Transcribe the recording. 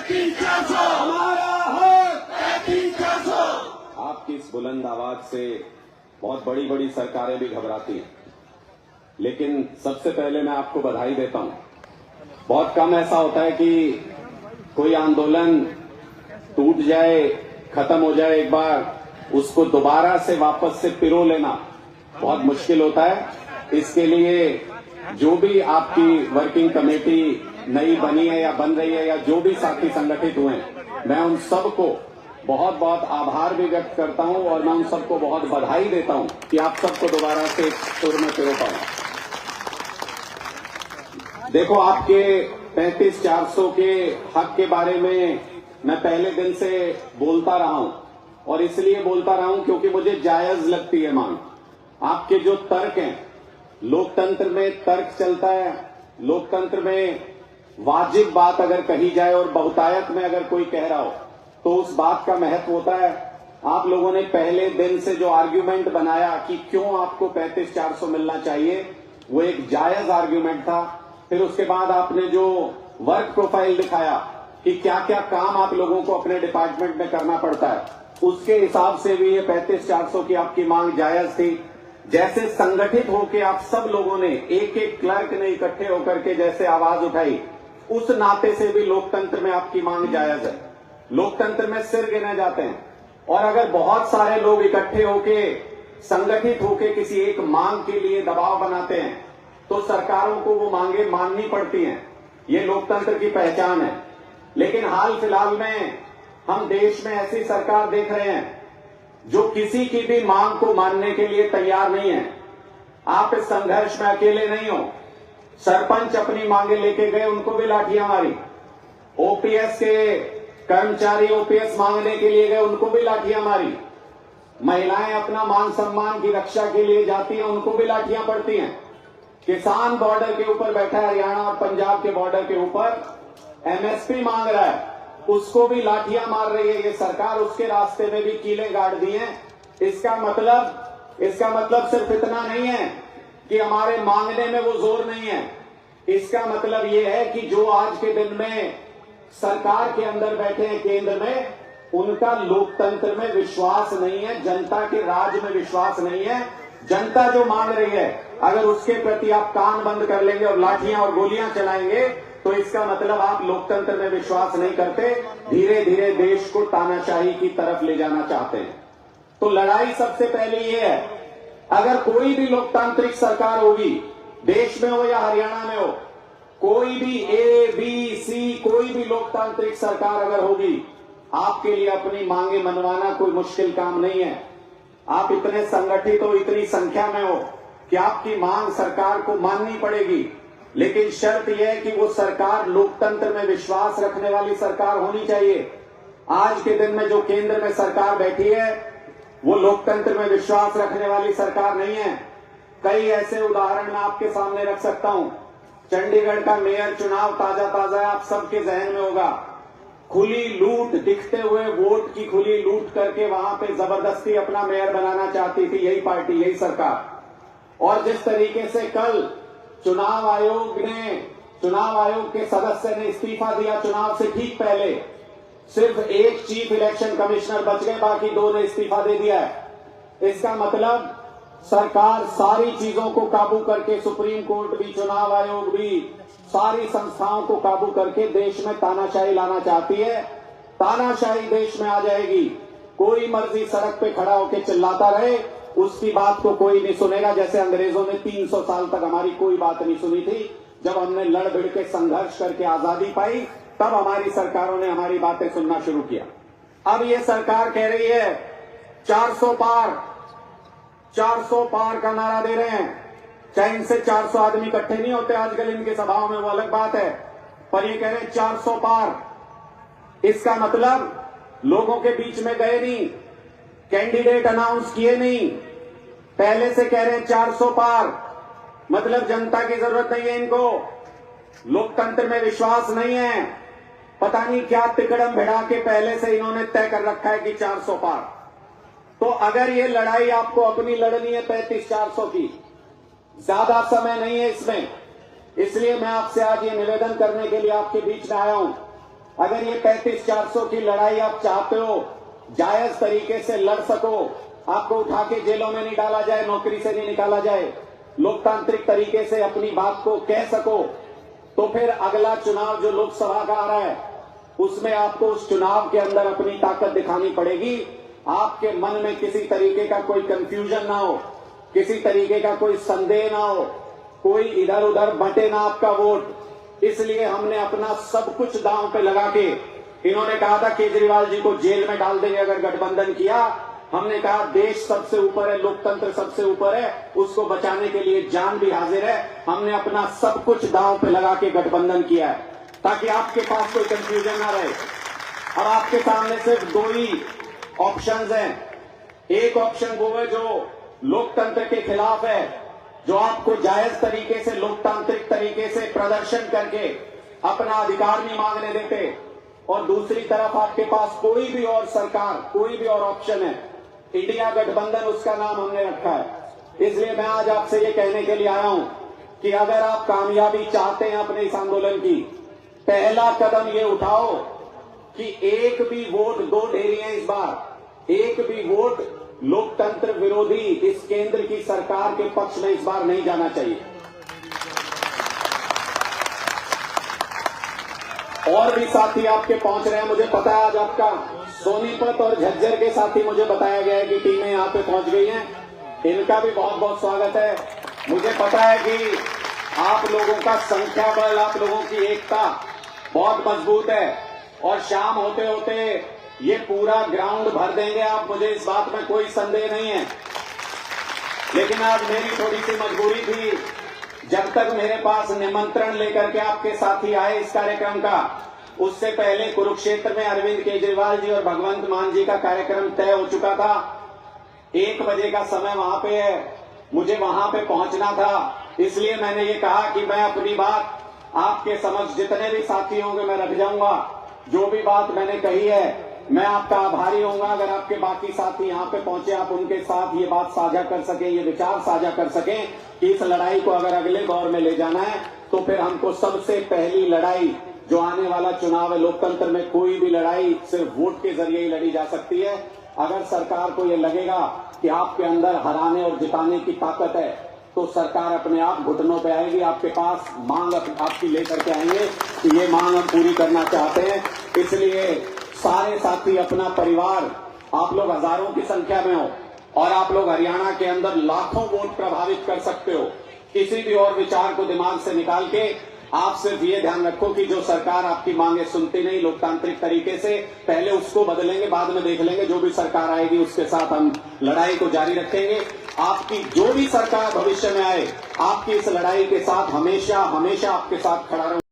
33-400 हमारा हक 33-400। आपकी इस बुलंद आवाज से बहुत बड़ी बड़ी सरकारें भी घबराती हैं, लेकिन सबसे पहले मैं आपको बधाई देता हूं। बहुत कम ऐसा होता है कि कोई आंदोलन टूट जाए, खत्म हो जाए एक बार, उसको दोबारा से वापस से पिरो लेना बहुत मुश्किल होता है। इसके लिए जो भी आपकी वर्किंग कमेटी नई बनी है या बन रही है या जो भी साथी संगठित हुए हैं, मैं उन सबको बहुत बहुत आभार भी व्यक्त करता हूं और मैं उन सबको बहुत बधाई देता हूं कि आप सबको दोबारा से एक सुर में पिरो पाए। देखो, आपके 33-400 के हक के बारे में मैं पहले दिन से बोलता रहा हूं और इसलिए बोलता रहा हूं क्योंकि मुझे जायज लगती है मांग। आपके जो तर्क हैं, लोकतंत्र में तर्क चलता है, लोकतंत्र में वाजिब बात अगर कही जाए और बहुतायत में अगर कोई कह रहा हो तो उस बात का महत्व होता है। आप लोगों ने पहले दिन से जो आर्ग्यूमेंट बनाया कि क्यों आपको 35-400 मिलना चाहिए, वो एक जायज आर्ग्यूमेंट था। फिर उसके बाद आपने जो वर्क प्रोफाइल दिखाया कि क्या क्या काम आप लोगों को अपने डिपार्टमेंट में करना पड़ता है, उसके हिसाब से भी ये 35-400 की आपकी मांग जायज थी। जैसे संगठित होकर आप सब लोगों ने एक एक क्लर्क ने इकट्ठे होकर के जैसे आवाज उठाई, उस नाते से भी लोकतंत्र में आपकी मांग जायज है। लोकतंत्र में सिर गिने जाते हैं और अगर बहुत सारे लोग इकट्ठे होके संगठित होके किसी एक मांग के लिए दबाव बनाते हैं तो सरकारों को वो मांगे माननी पड़ती हैं। ये लोकतंत्र की पहचान है। लेकिन हाल फिलहाल में हम देश में ऐसी सरकार देख रहे हैं जो किसी की भी मांग को मानने के लिए तैयार नहीं है। आप इस संघर्ष में अकेले नहीं हो। सरपंच अपनी मांगे लेके गए, उनको भी लाठियां मारी। ओपीएस के कर्मचारी ओपीएस मांगने के लिए गए, उनको भी लाठियां मारी। महिलाएं अपना मान सम्मान की रक्षा के लिए जाती हैं, उनको भी लाठियां पड़ती हैं। किसान बॉर्डर के ऊपर बैठा है, हरियाणा और पंजाब के बॉर्डर के ऊपर एमएसपी मांग रहा है, उसको भी लाठियां मार रही है ये सरकार। उसके रास्ते में भी कीले गाड़ दिए हैं। इसका मतलब सिर्फ इतना नहीं है कि हमारे मांगने में वो जोर नहीं है। इसका मतलब ये है कि जो आज के दिन में सरकार के अंदर बैठे हैं केंद्र में, उनका लोकतंत्र में विश्वास नहीं है, जनता के राज में विश्वास नहीं है। जनता जो मांग रही है, अगर उसके प्रति आप कान बंद कर लेंगे और लाठियां और गोलियां चलाएंगे तो इसका मतलब आप लोकतंत्र में विश्वास नहीं करते, धीरे धीरे देश को तानाशाही की तरफ ले जाना चाहते हैं। तो लड़ाई सबसे पहले ये है, अगर कोई भी लोकतांत्रिक सरकार होगी, देश में हो या हरियाणा में हो, कोई भी ए बी सी कोई भी लोकतांत्रिक सरकार अगर होगी, आपके लिए अपनी मांगे मनवाना कोई मुश्किल काम नहीं है। आप इतने संगठित हो, इतनी संख्या में हो कि आपकी मांग सरकार को माननी पड़ेगी। लेकिन शर्त यह है कि वो सरकार लोकतंत्र में विश्वास रखने वाली सरकार होनी चाहिए। आज के दिन में जो केंद्र में सरकार बैठी है, वो लोकतंत्र में विश्वास रखने वाली सरकार नहीं है। कई ऐसे उदाहरण मैं आपके सामने रख सकता हूं। चंडीगढ़ का मेयर चुनाव ताजा आप सबके जहन में होगा। खुली लूट, दिखते हुए वोट की खुली लूट करके वहां पे जबरदस्ती अपना मेयर बनाना चाहती थी यही पार्टी, यही सरकार। और जिस तरीके से कल चुनाव आयोग के सदस्य ने इस्तीफा दिया, चुनाव से ठीक पहले सिर्फ एक चीफ इलेक्शन कमिश्नर बच गए, बाकी 2 ने इस्तीफा दे दिया है। इसका मतलब सरकार सारी चीजों को काबू करके, सुप्रीम कोर्ट भी, चुनाव आयोग भी, सारी संस्थाओं को काबू करके देश में तानाशाही लाना चाहती है। तानाशाही देश में आ जाएगी। कोई मर्जी सड़क पे खड़ा होकर चिल्लाता रहे, उसकी बात को कोई नहीं सुनेगा। जैसे अंग्रेजों ने 300 साल तक हमारी कोई बात नहीं सुनी थी। जब हमने लड़ भिड़ के संघर्ष करके आजादी पाई, तब हमारी सरकारों ने हमारी बातें सुनना शुरू किया। अब ये सरकार कह रही है 400 पार का नारा दे रहे हैं। चाहे इनसे 400 आदमी इकट्ठे नहीं होते आजकल इनके सभाओं में, वो अलग बात है, पर ये कह रहे हैं 400 पार। इसका मतलब लोगों के बीच में गए नहीं, कैंडिडेट अनाउंस किए नहीं, पहले से कह रहे हैं 400 पार। मतलब जनता की जरूरत नहीं है इनको, लोकतंत्र में विश्वास नहीं है। पता नहीं क्या तिकड़म भिड़ा के पहले से इन्होंने तय कर रखा है कि 400 पार। तो अगर ये लड़ाई आपको अपनी लड़नी है 35-400 की, ज्यादा समय नहीं है इसमें। इसलिए मैं आपसे आज ये निवेदन करने के लिए आपके बीच में आया हूं अगर ये 35-400 की लड़ाई आप चाहते हो, जायज तरीके से लड़ सको, आपको उठा के जेलों में नहीं डाला जाए, नौकरी से नहीं निकाला जाए, लोकतांत्रिक तरीके से अपनी बात को कह सको, तो फिर अगला चुनाव जो लोकसभा का आ रहा है उसमें आपको उस चुनाव के अंदर अपनी ताकत दिखानी पड़ेगी। आपके मन में किसी तरीके का कोई कंफ्यूजन ना हो, किसी तरीके का कोई संदेह ना हो, कोई इधर उधर बंटे ना आपका वोट। इसलिए हमने अपना सब कुछ दांव पे लगा के, इन्होंने कहा था केजरीवाल जी को जेल में डाल देंगे अगर गठबंधन किया, हमने कहा देश सबसे ऊपर है, लोकतंत्र सबसे ऊपर है, उसको बचाने के लिए जान भी हाजिर है। हमने अपना सब कुछ दांव पे लगा के गठबंधन किया है ताकि आपके पास कोई कंफ्यूजन ना रहे। अब आपके सामने सिर्फ दो ही ऑप्शंस हैं। एक ऑप्शन वो है जो लोकतंत्र के खिलाफ है, जो आपको जायज तरीके से, लोकतांत्रिक तरीके से प्रदर्शन करके अपना अधिकार नहीं मांगने देते, और दूसरी तरफ आपके पास कोई भी और सरकार, कोई भी और ऑप्शन है, इंडिया गठबंधन उसका नाम हमने रखा है। इसलिए मैं आज आपसे ये कहने के लिए आया हूं कि अगर आप कामयाबी चाहते हैं अपने इस आंदोलन की, पहला कदम ये उठाओ कि एक भी वोट, दो ढेरियां इस बार, एक भी वोट लोकतंत्र विरोधी इस केंद्र की सरकार के पक्ष में इस बार नहीं जाना चाहिए। और भी साथी आपके पहुंच रहे हैं, मुझे पता है आज आपका सोनीपत और झज्जर के साथी मुझे बताया गया है कि टीमें यहां पे पहुंच गई हैं, इनका भी बहुत बहुत स्वागत है। मुझे पता है कि आप लोगों का संख्या बल, आप लोगों की एकता बहुत मजबूत है और शाम होते होते ये पूरा ग्राउंड भर देंगे आप, मुझे इस बात में कोई संदेह नहीं है। लेकिन आज मेरी थोड़ी सी मजबूरी थी, जब तक मेरे पास निमंत्रण लेकर के आपके साथी आए इस कार्यक्रम का, उससे पहले कुरुक्षेत्र में अरविंद केजरीवाल जी और भगवंत मान जी का कार्यक्रम तय हो चुका था। 1 बजे का समय वहां पे है, मुझे वहां पे पहुंचना था। इसलिए मैंने ये कहा कि मैं अपनी बात आपके समक्ष, जितने भी साथी होंगे मैं रख जाऊंगा। जो भी बात मैंने कही है, मैं आपका आभारी होऊंगा अगर आपके बाकी साथी यहाँ पे पहुंचे, आप उनके साथ ये बात साझा कर सकें, ये विचार साझा कर सकें कि इस लड़ाई को अगर अगले दौर में ले जाना है तो फिर हमको सबसे पहली लड़ाई जो आने वाला चुनाव है, लोकतंत्र में कोई भी लड़ाई सिर्फ वोट के जरिए ही लड़ी जा सकती है। अगर सरकार को ये लगेगा कि आपके अंदर हराने और जिताने की ताकत है तो सरकार अपने आप घुटनों पे आएगी, आपके पास मांग आपकी लेकर के आएंगे कि ये मांग हम पूरी करना चाहते हैं। इसलिए सारे साथी, अपना परिवार, आप लोग हजारों की संख्या में हो और आप लोग हरियाणा के अंदर लाखों वोट प्रभावित कर सकते हो। किसी भी और विचार को दिमाग से निकाल के आप सिर्फ ये ध्यान रखो कि जो सरकार आपकी मांगे सुनती नहीं लोकतांत्रिक तरीके से, पहले उसको बदलेंगे, बाद में देख लेंगे। जो भी सरकार आएगी उसके साथ हम लड़ाई को जारी रखेंगे। आपकी जो भी सरकार भविष्य में आए, आपकी इस लड़ाई के साथ हमेशा हमेशा आपके साथ खड़ा रहूंगा।